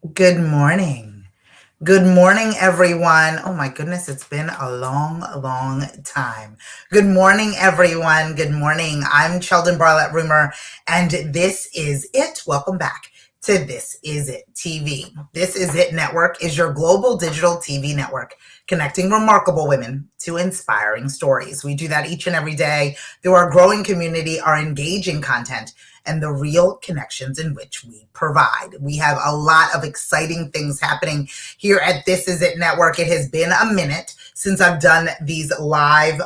Good morning. Good morning, everyone. Oh my goodness, it's been a long, long time. Good morning, everyone. Good morning. I'm Sheldon Barlett Rumor, and this is it. Welcome back to This Is It TV. This Is It Network is your global digital TV network connecting remarkable women to inspiring stories. We do that each and every day through our growing community, our engaging content, and the real connections in which we provide. We have a lot of exciting things happening here at This Is It Network. It has been a minute since I've done these live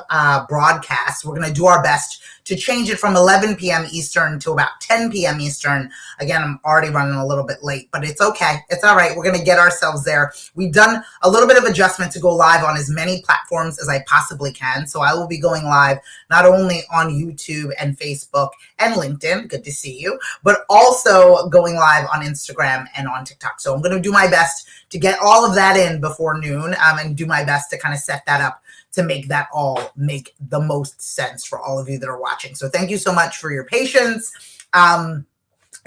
broadcasts. We're going to do our best to change it from 11 p.m. Eastern to about 10 p.m. Eastern. Again, I'm already running a little bit late, but it's okay. It's all right. We're going to get ourselves there. We've done a little bit of adjustment to go live on as many platforms as I possibly can. So I will be going live not only on YouTube and Facebook and LinkedIn, good to see you, but also going live on Instagram and on TikTok. So I'm going to do my best to get all of that in before noon and do my best to kind of set that up to make that all make the most sense for all of you that are watching. So thank you so much for your patience.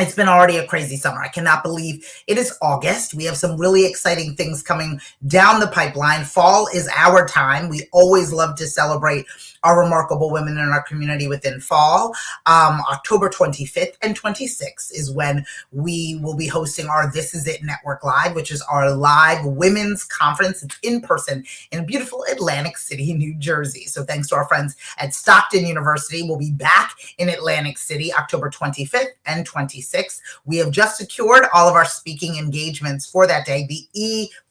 It's been already a crazy summer. I cannot believe it is August. We have some really exciting things coming down the pipeline. Fall is our time. We always love to celebrate our remarkable women in our community within fall. October 25th and 26th is when we will be hosting our This Is It Network Live, which is our live women's conference. It's in person in beautiful Atlantic City, New Jersey. So thanks to our friends at Stockton University, we'll be back in Atlantic City, October 25th and 26th. We have just secured all of our speaking engagements for that day,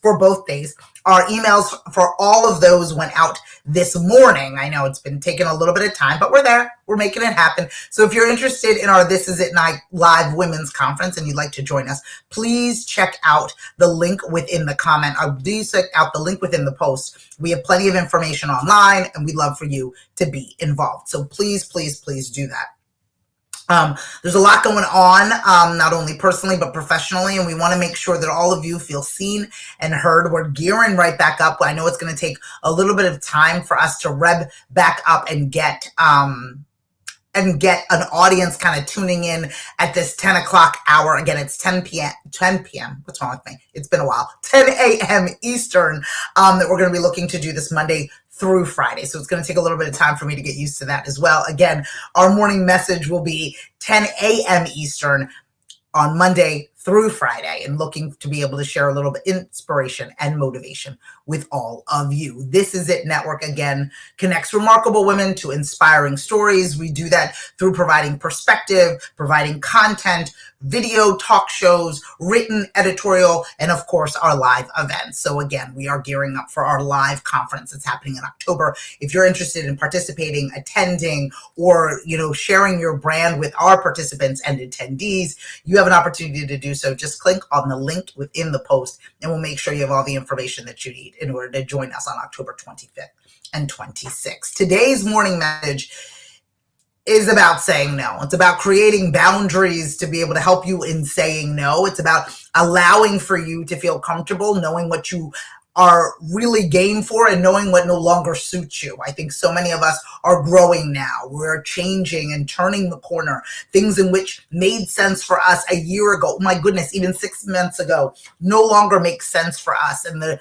for both days. Our emails for all of those went out this morning. I know it's been taking a little bit of time, but we're there. We're making it happen. So if you're interested in our This Is It Night Live Women's Conference and you'd like to join us, please check out the link within the comment. Please check out the link within the post. We have plenty of information online and we'd love for you to be involved. So please, please, please do that. There's a lot going on, not only personally, but professionally, and we want to make sure that all of you feel seen and heard. We're gearing right back up. I know it's going to take a little bit of time for us to rev back up and get an audience kind of tuning in at this 10 o'clock hour. Again, it's 10 p.m. What's wrong with me? It's been a while. 10 a.m. Eastern, that we're going to be looking to do this Monday through Friday. So it's going to take a little bit of time for me to get used to that as well. Again, our morning message will be 10 a.m. Eastern on Monday through Friday, and looking to be able to share a little bit inspiration and motivation with all of you. This Is It Network, again, connects remarkable women to inspiring stories. We do that through providing perspective, providing content, video talk shows, written editorial, and of course our live events. So again, we are gearing up for our live conference that's happening in October. If you're interested in participating, attending, or sharing your brand with our participants and attendees, you have an opportunity to do so. Just click on the link within the post and we'll make sure you have all the information that you need in order to join us on October 25th and 26th. Today's morning message is about saying no. It's about creating boundaries to be able to help you in saying no. It's about allowing for you to feel comfortable, knowing what you are really game for and knowing what no longer suits you. I think so many of us are growing now. We're changing and turning the corner. Things in which made sense for us a year ago, oh my goodness, even 6 months ago, no longer make sense for us. And the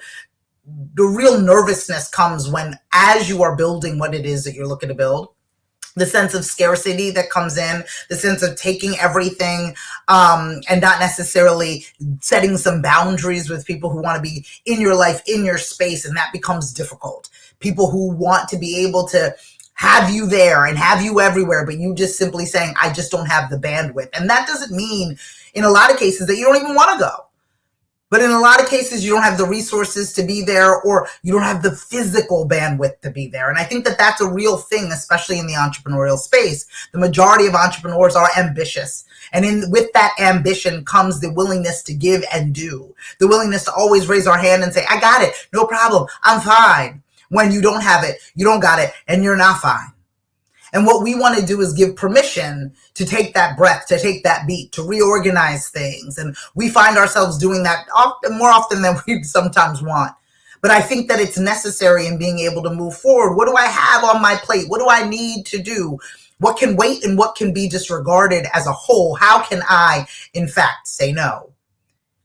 real nervousness comes when, as you are building what it is that you're looking to build, the sense of scarcity that comes in, the sense of taking everything and not necessarily setting some boundaries with people who want to be in your life, in your space, and that becomes difficult. People who want to be able to have you there and have you everywhere, but you just simply saying, I just don't have the bandwidth. And that doesn't mean, in a lot of cases, that you don't even want to go. But in a lot of cases, you don't have the resources to be there, or you don't have the physical bandwidth to be there. And I think that that's a real thing, especially in the entrepreneurial space. The majority of entrepreneurs are ambitious. And with that ambition comes the willingness to give and do. The willingness to always raise our hand and say, I got it, no problem, I'm fine. When you don't have it, you don't got it, and you're not fine. And what we want to do is give permission to take that breath, to take that beat, to reorganize things. And we find ourselves doing that more often than we sometimes want. But I think that it's necessary in being able to move forward. What do I have on my plate? What do I need to do? What can wait and what can be disregarded as a whole? How can I, in fact, say no?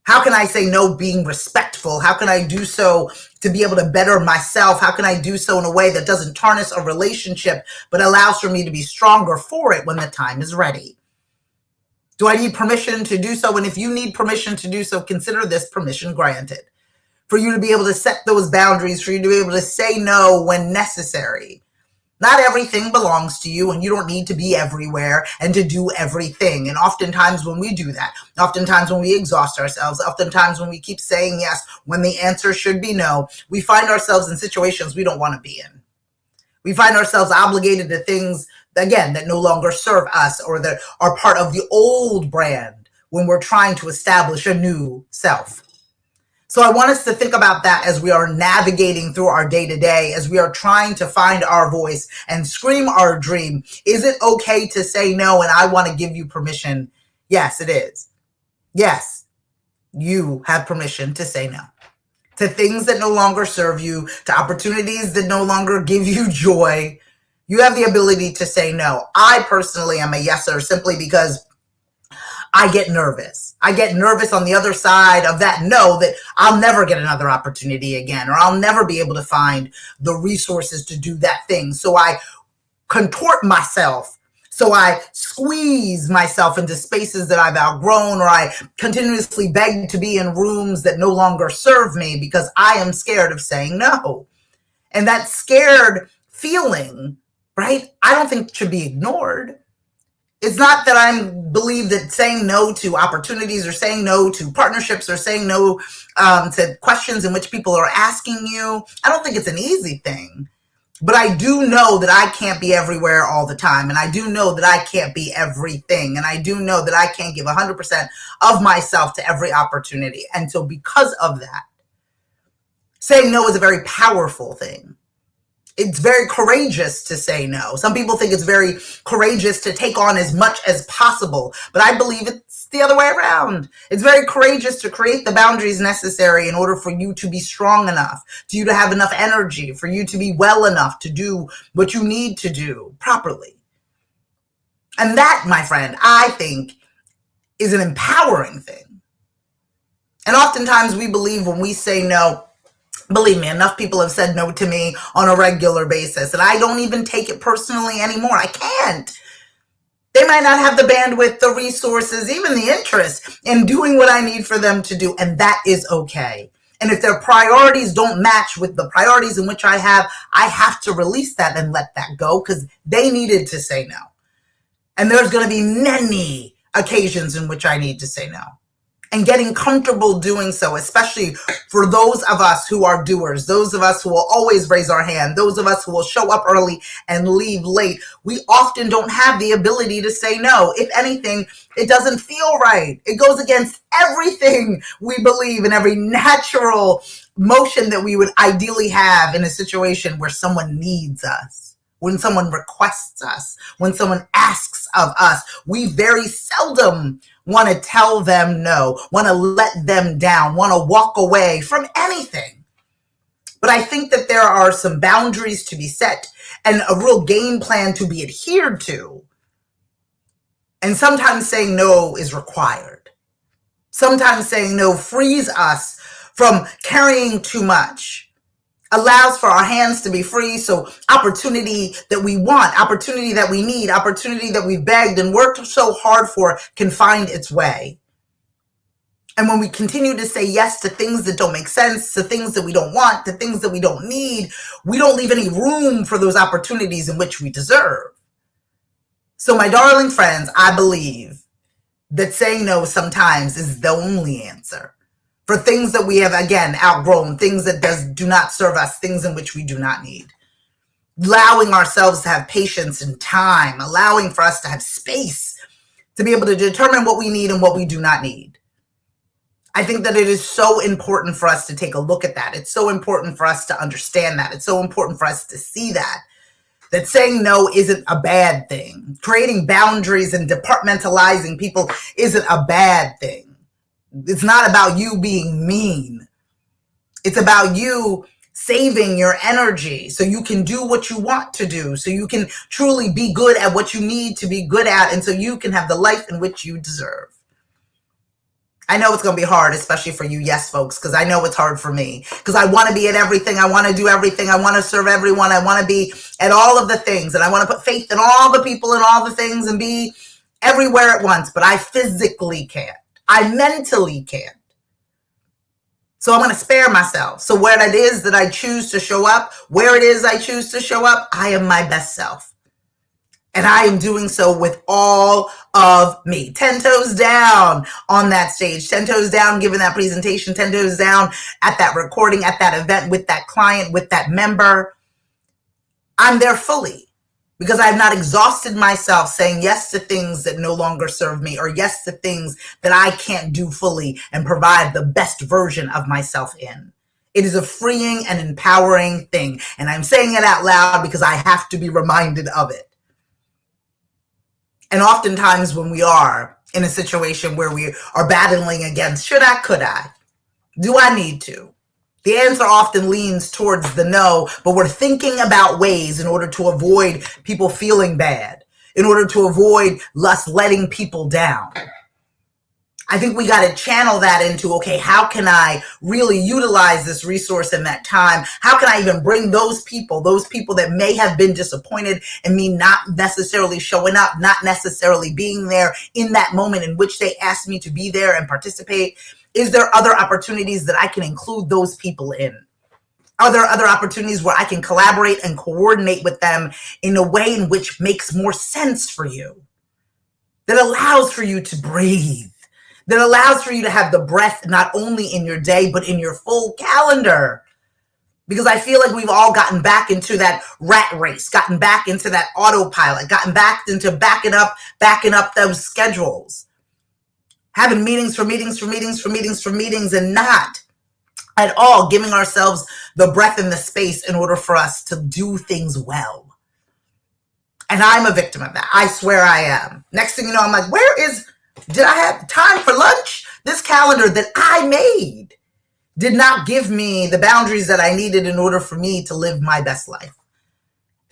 How can I say no being respectful? How can I do so to be able to better myself? How can I do so in a way that doesn't tarnish a relationship, but allows for me to be stronger for it when the time is ready? Do I need permission to do so? And if you need permission to do so, consider this permission granted. For you to be able to set those boundaries, for you to be able to say no when necessary. Not everything belongs to you, and you don't need to be everywhere and to do everything. And oftentimes when we do that, oftentimes when we exhaust ourselves, oftentimes when we keep saying yes, when the answer should be no, we find ourselves in situations we don't want to be in. We find ourselves obligated to things, again, that no longer serve us or that are part of the old brand when we're trying to establish a new self. So I want us to think about that as we are navigating through our day-to-day, as we are trying to find our voice and scream our dream. Is it okay to say no? And I want to give you permission. Yes, it is. Yes, you have permission to say no. To things that no longer serve you, to opportunities that no longer give you joy. You have the ability to say no. I personally am a yeser simply because I get nervous. I get nervous on the other side of that no, that I'll never get another opportunity again, or I'll never be able to find the resources to do that thing. So I contort myself. So I squeeze myself into spaces that I've outgrown, or I continuously beg to be in rooms that no longer serve me because I am scared of saying no. And that scared feeling, right, I don't think should be ignored. It's not that I believe that saying no to opportunities or saying no to partnerships or saying no to questions in which people are asking you. I don't think it's an easy thing. But I do know that I can't be everywhere all the time. And I do know that I can't be everything. And I do know that I can't give 100% of myself to every opportunity. And so because of that, saying no is a very powerful thing. It's very courageous to say no. Some people think it's very courageous to take on as much as possible, but I believe it's the other way around. It's very courageous to create the boundaries necessary in order for you to be strong enough, for you to have enough energy, for you to be well enough to do what you need to do properly. And that, my friend, I think is an empowering thing. And oftentimes we believe when we say no, believe me, enough people have said no to me on a regular basis, and I don't even take it personally anymore. I can't. They might not have the bandwidth, the resources, even the interest in doing what I need for them to do, and that is okay. And if their priorities don't match with the priorities in which I have to release that and let that go because they needed to say no. And there's going to be many occasions in which I need to say no. And getting comfortable doing so, especially for those of us who are doers, those of us who will always raise our hand, those of us who will show up early and leave late, we often don't have the ability to say no. If anything, it doesn't feel right. It goes against everything we believe and every natural motion that we would ideally have in a situation where someone needs us, when someone requests us, when someone asks of us. We very seldom want to tell them no, want to let them down, want to walk away from anything. But I think that there are some boundaries to be set and a real game plan to be adhered to. And sometimes saying no is required. Sometimes saying no frees us from carrying too much, allows for our hands to be free. So opportunity that we want, opportunity that we need, opportunity that we begged and worked so hard for can find its way. And when we continue to say yes to things that don't make sense, to things that we don't want, to things that we don't need, we don't leave any room for those opportunities in which we deserve. So my darling friends, I believe that saying no sometimes is the only answer. For things that we have, again, outgrown, things that do not serve us, things in which we do not need. Allowing ourselves to have patience and time, allowing for us to have space to be able to determine what we need and what we do not need. I think that it is so important for us to take a look at that. It's so important for us to understand that. It's so important for us to see that saying no isn't a bad thing. Creating boundaries and departmentalizing people isn't a bad thing. It's not about you being mean. It's about you saving your energy so you can do what you want to do, so you can truly be good at what you need to be good at, and so you can have the life in which you deserve. I know it's going to be hard, especially for you yes folks, because I know it's hard for me, because I want to be at everything. I want to do everything. I want to serve everyone. I want to be at all of the things, and I want to put faith in all the people and all the things and be everywhere at once, but I physically can't. I mentally can't. So I'm going to spare myself. So where it is that I choose to show up, where it is I choose to show up, I am my best self. And I am doing so with all of me. 10 toes down on that stage, 10 toes down giving that presentation, 10 toes down at that recording, at that event, with that client, with that member. I'm there fully because I have not exhausted myself saying yes to things that no longer serve me, or yes to things that I can't do fully and provide the best version of myself in. It is a freeing and empowering thing. And I'm saying it out loud because I have to be reminded of it. And oftentimes when we are in a situation where we are battling against, should I, could I, do I need to? The answer often leans towards the no, but we're thinking about ways in order to avoid people feeling bad, in order to avoid us letting people down. I think we got to channel that into, okay, how can I really utilize this resource in that time? How can I even bring those people that may have been disappointed in me not necessarily showing up, not necessarily being there in that moment in which they asked me to be there and participate? Is there other opportunities that I can include those people in? Are there other opportunities where I can collaborate and coordinate with them in a way in which makes more sense for you, that allows for you to breathe, that allows for you to have the breath not only in your day, but in your full calendar? Because I feel like we've all gotten back into that rat race, gotten back into that autopilot, gotten back into backing up those schedules, having meetings for meetings for meetings for meetings for meetings, and not at all giving ourselves the breath and the space in order for us to do things well. And I'm a victim of that. I swear I am. Next thing you know, I'm like, did I have time for lunch? This calendar that I made did not give me the boundaries that I needed in order for me to live my best life.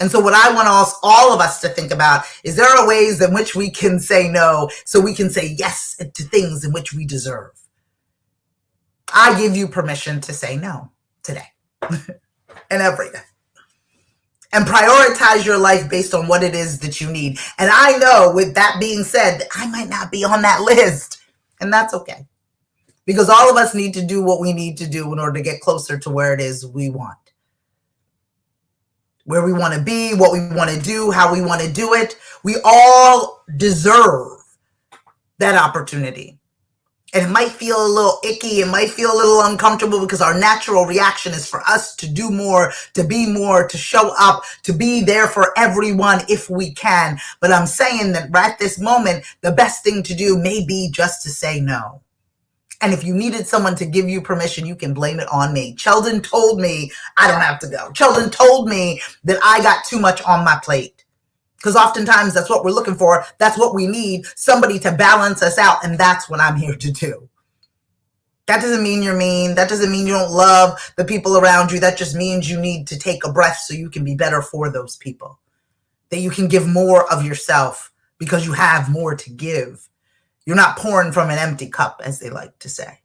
And so what I want all of us to think about is, there are ways in which we can say no so we can say yes to things in which we deserve. I give you permission to say no today and every day. And prioritize your life based on what it is that you need. And I know, with that being said, that I might not be on that list. And that's okay. Because all of us need to do what we need to do in order to get closer to where it is we want. Where we want to be, what we want to do, how we want to do it. We all deserve that opportunity. And it might feel a little icky, it might feel a little uncomfortable, because our natural reaction is for us to do more, to be more, to show up, to be there for everyone if we can. But I'm saying that right this moment, the best thing to do may be just to say no. And if you needed someone to give you permission, you can blame it on me. Sheldon told me I don't have to go. Sheldon told me that I got too much on my plate. Because oftentimes that's what we're looking for. That's what we need, somebody to balance us out. And that's what I'm here to do. That doesn't mean you're mean. That doesn't mean you don't love the people around you. That just means you need to take a breath so you can be better for those people. That you can give more of yourself because you have more to give. You're not pouring from an empty cup, as they like to say.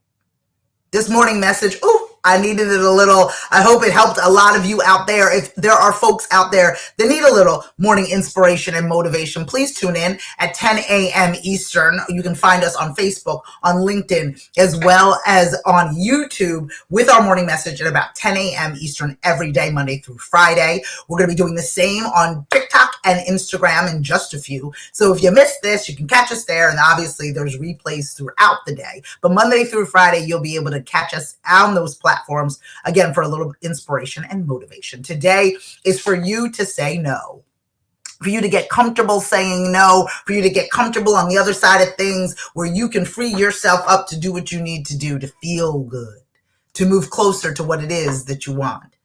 This morning message, I needed it a little. I hope it helped a lot of you out there. If there are folks out there that need a little morning inspiration and motivation, please tune in at 10 a.m. Eastern. You can find us on Facebook, on LinkedIn, as well as on YouTube with our morning message at about 10 a.m. Eastern every day, Monday through Friday. We're going to be doing the same on TikTok and Instagram in just a few. So if you missed this, you can catch us there. And obviously there's replays throughout the day. But Monday through Friday, you'll be able to catch us on those platforms, again, for a little inspiration and motivation. Today is for you to say no, for you to get comfortable saying no, for you to get comfortable on the other side of things where you can free yourself up to do what you need to do, to feel good, to move closer to what it is that you want.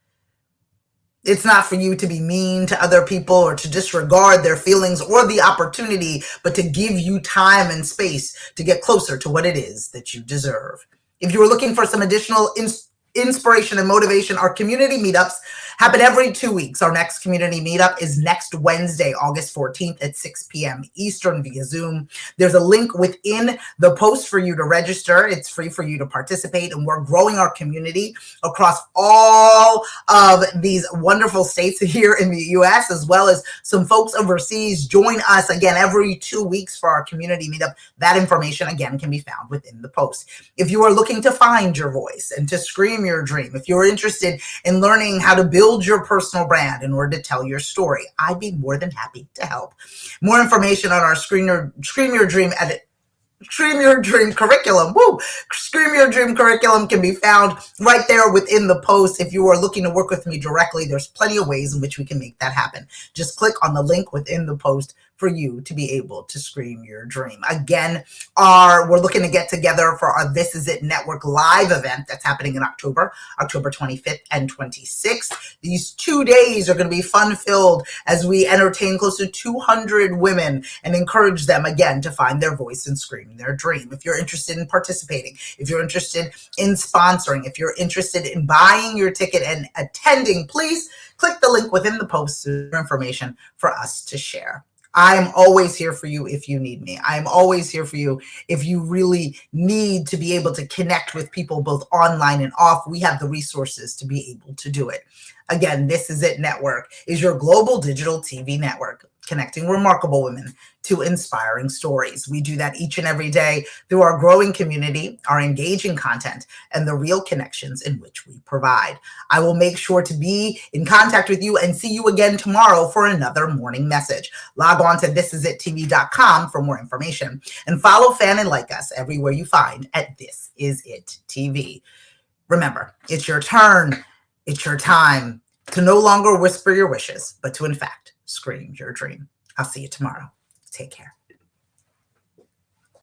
It's not for you to be mean to other people or to disregard their feelings or the opportunity, but to give you time and space to get closer to what it is that you deserve. If you were looking for some additional inspiration and motivation. Our community meetups happen every 2 weeks. Our next community meetup is next Wednesday, August 14th at 6 p.m. Eastern via Zoom. There's a link within the post for you to register. It's free for you to participate, and we're growing our community across all of these wonderful states here in the U.S., as well as some folks overseas. Join us again every 2 weeks for our community meetup. That information, again, can be found within the post. If you are looking to find your voice and to scream your dream, if you're interested in learning how to build your personal brand in order to tell your story, I'd be more than happy to help. More information on our Scream Your Dream curriculum. Scream Your Dream curriculum can be found right there within the post. If you are looking to work with me directly, there's plenty of ways in which we can make that happen. Just click on the link within the post for you to be able to scream your dream. Again, we're looking to get together for our This Is It Network live event that's happening in October 25th and 26th. These 2 days are going to be fun-filled as we entertain close to 200 women and encourage them, again, to find their voice and scream their dream. If you're interested in participating, if you're interested in sponsoring, if you're interested in buying your ticket and attending, please click the link within the post for information for us to share. I'm always here for you if you need me. I'm always here for you if you really need to be able to connect with people both online and off. We have the resources to be able to do it. Again, This Is It Network is your global digital TV network, connecting remarkable women to inspiring stories. We do that each and every day through our growing community, our engaging content, and the real connections in which we provide. I will make sure to be in contact with you and see you again tomorrow for another morning message. Log on to thisisItTV.com for more information, and follow, fan, and like us everywhere you find at This Is It TV. Remember, it's your turn. It's your time to no longer whisper your wishes, but to, in fact, scream your dream. I'll see you tomorrow. Take care.